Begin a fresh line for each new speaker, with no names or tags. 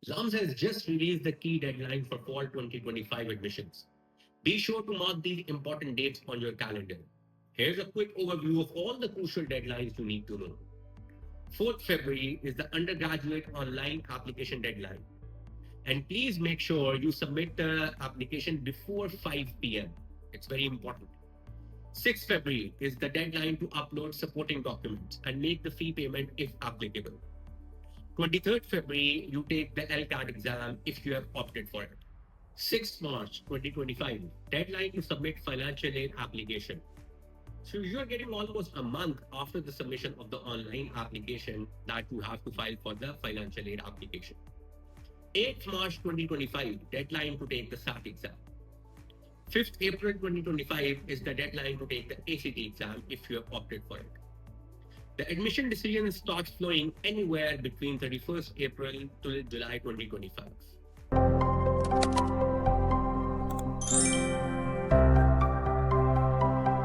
Lums has just released the key deadline for fall 2025 admissions. Be sure to mark these important dates on your calendar. Here's a quick overview of all the crucial deadlines you need to know. 4th February is the undergraduate online application deadline. And please make sure you submit the application before 5 p.m. It's very important. 6th February is the deadline to upload supporting documents and make the fee payment if applicable. 23rd February, you take the LCAT exam if you have opted for it. 6th March 2025, deadline to submit financial aid application. So you are getting almost a month after the submission of the online application that you have to file for the financial aid application. 8th March 2025, deadline to take the SAT exam. 5th April 2025 is the deadline to take the ACT exam if you have opted for it. The admission decision starts flowing anywhere between 31st April to July 2025.